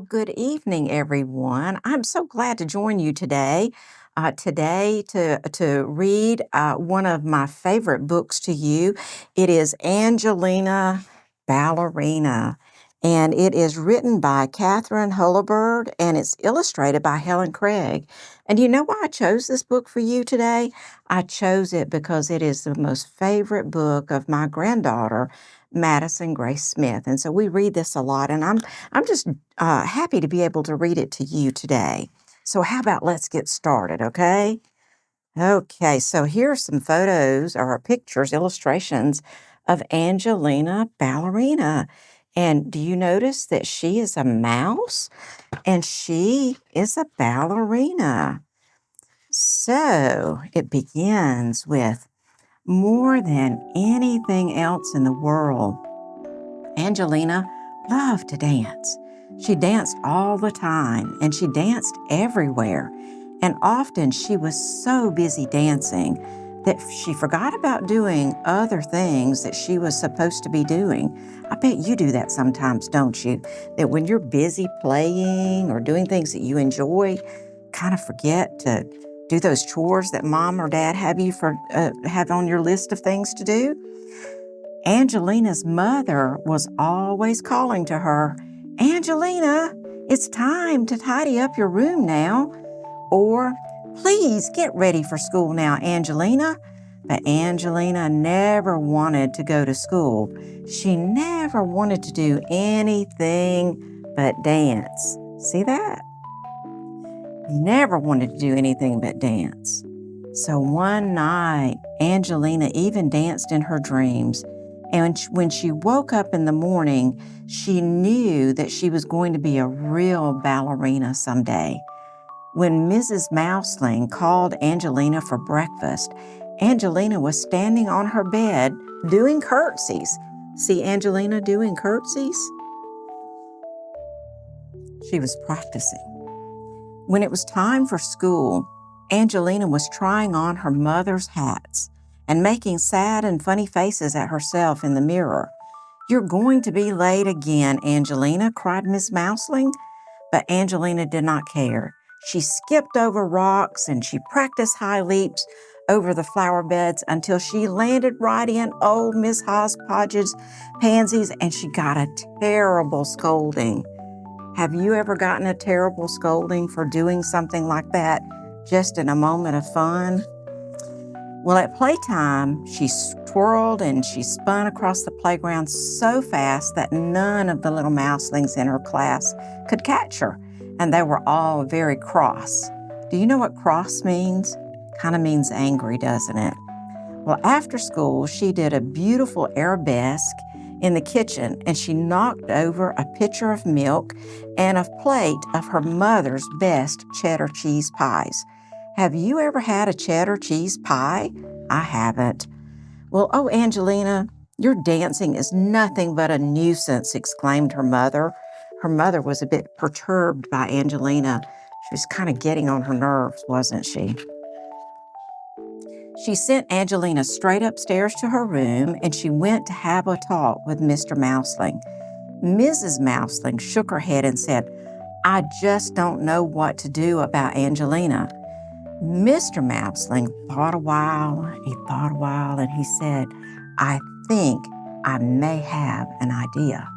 Good evening, everyone. I'm so glad to join you today. To read one of my favorite books to you. It is Angelina Ballerina, and it is written by Catherine Hullabird, and it's illustrated by Helen Craig. And you know why I chose this book for you today? I chose it because it is the most favorite book of my granddaughter, Madison Grace Smith. And so we read this a lot, and I'm just happy to be able to read it to you today. So how about let's get started, okay? Okay, so here are some photos or pictures, illustrations of Angelina Ballerina. And do you notice that she is a mouse and she is a ballerina? So it begins with, more than anything else in the world, Angelina loved to dance. She danced all the time, and she danced everywhere. And often she was so busy dancing that she forgot about doing other things that she was supposed to be doing. I bet you do that sometimes, don't you? That when you're busy playing or doing things that you enjoy, kind of forget to do those chores that mom or dad have on your list of things to do. Angelina's mother was always calling to her, "Angelina, it's time to tidy up your room now." Or, "Please get ready for school now, Angelina." But Angelina never wanted to go to school. She never wanted to do anything but dance. See that? Never wanted to do anything but dance. So one night, Angelina even danced in her dreams. And when she woke up in the morning, she knew that she was going to be a real ballerina someday. When Mrs. Mouseling called Angelina for breakfast, Angelina was standing on her bed doing curtsies. See Angelina doing curtsies? She was practicing. When it was time for school, Angelina was trying on her mother's hats and making sad and funny faces at herself in the mirror. "You're going to be late again, Angelina," cried Miss Mouseling. But Angelina did not care. She skipped over rocks and she practiced high leaps over the flower beds until she landed right in old Miss Hodgepodge's pansies, and she got a terrible scolding. Have you ever gotten a terrible scolding for doing something like that just in a moment of fun? Well, at playtime, she twirled and she spun across the playground so fast that none of the little mouselings in her class could catch her, and they were all very cross. Do you know what cross means? Kind of means angry, doesn't it? Well, after school, she did a beautiful arabesque in the kitchen, and she knocked over a pitcher of milk and a plate of her mother's best cheddar cheese pies. Have you ever had a cheddar cheese pie? I haven't. Well, "Oh, Angelina, your dancing is nothing but a nuisance," exclaimed her mother. Her mother was a bit perturbed by Angelina. She was kind of getting on her nerves, wasn't she? She sent Angelina straight upstairs to her room, and she went to have a talk with Mr. Mouseling. Mrs. Mouseling shook her head and said, "I just don't know what to do about Angelina." Mr. Mouseling thought a while, and he said, "I think I may have an idea."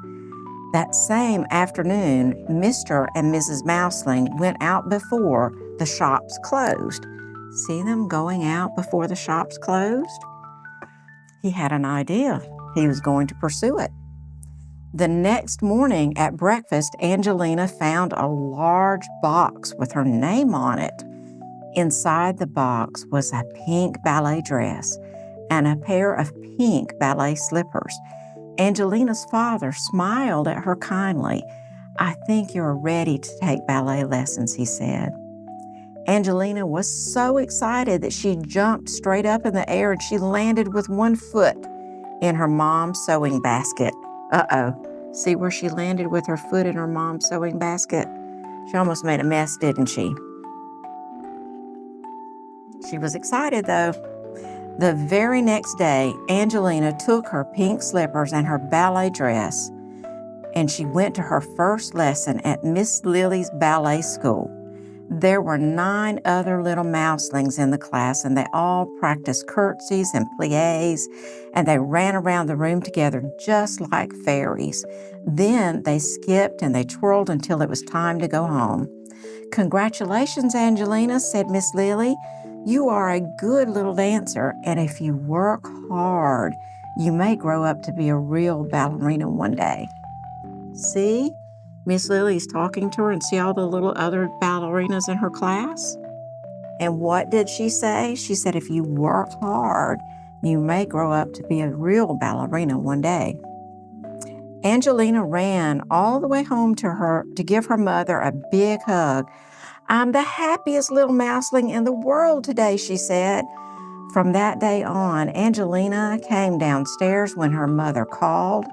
That same afternoon, Mr. and Mrs. Mouseling went out before the shops closed. See them going out before the shops closed? He had an idea. He was going to pursue it. The next morning at breakfast, Angelina found a large box with her name on it. Inside the box was a pink ballet dress and a pair of pink ballet slippers. Angelina's father smiled at her kindly. "I think you're ready to take ballet lessons," he said. Angelina was so excited that she jumped straight up in the air and she landed with one foot in her mom's sewing basket. Uh-oh. See where she landed with her foot in her mom's sewing basket? She almost made a mess, didn't she? She was excited, though. The very next day, Angelina took her pink slippers and her ballet dress and she went to her first lesson at Miss Lily's ballet school. There were 9 other little mouselings in the class, and they all practiced curtsies and pliés, and they ran around the room together just like fairies. Then they skipped and they twirled until it was time to go home. "Congratulations, Angelina," said Miss Lily. "You are a good little dancer, and if you work hard, you may grow up to be a real ballerina one day." See? Miss Lily's talking to her, and see all the little other ballerinas in her class? And what did she say? She said, if you work hard, you may grow up to be a real ballerina one day. Angelina ran all the way home to give her mother a big hug. "I'm the happiest little mouseling in the world today," she said. From that day on, Angelina came downstairs when her mother called.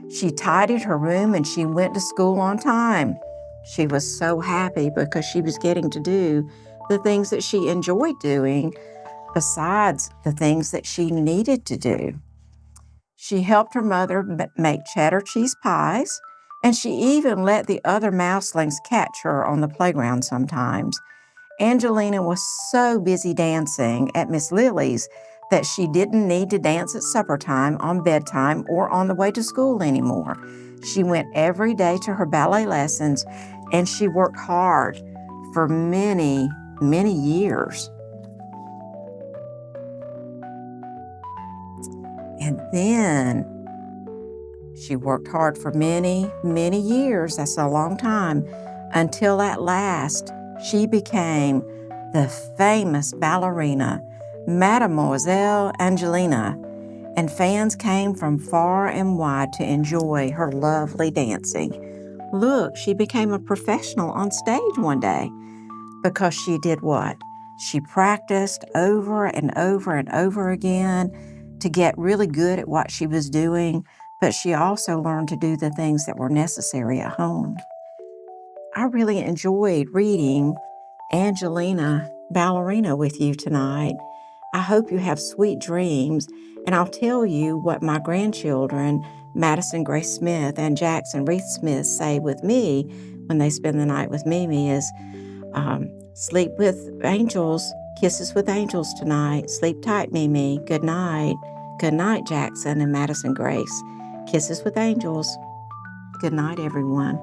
She tidied her room and she went to school on time. She was so happy because she was getting to do the things that she enjoyed doing besides the things that she needed to do. She helped her mother make cheddar cheese pies, and she even let the other mouselings catch her on the playground sometimes. Angelina was so busy dancing at Miss Lily's that she didn't need to dance at supper time, on bedtime, or on the way to school anymore. She went every day to her ballet lessons, and she worked hard for many, many years. And then she worked hard for many, many years. That's a long time. Until at last, she became the famous ballerina, Mademoiselle Angelina, and fans came from far and wide to enjoy her lovely dancing. Look, she became a professional on stage one day because she did what? She practiced over and over and over again to get really good at what she was doing, but she also learned to do the things that were necessary at home. I really enjoyed reading Angelina Ballerina with you tonight. I hope you have sweet dreams, and I'll tell you what my grandchildren, Madison Grace Smith and Jackson Reese Smith, say with me when they spend the night with Mimi is, sleep with angels, kisses with angels tonight. Sleep tight, Mimi. Good night. Good night, Jackson and Madison Grace. Kisses with angels. Good night, everyone.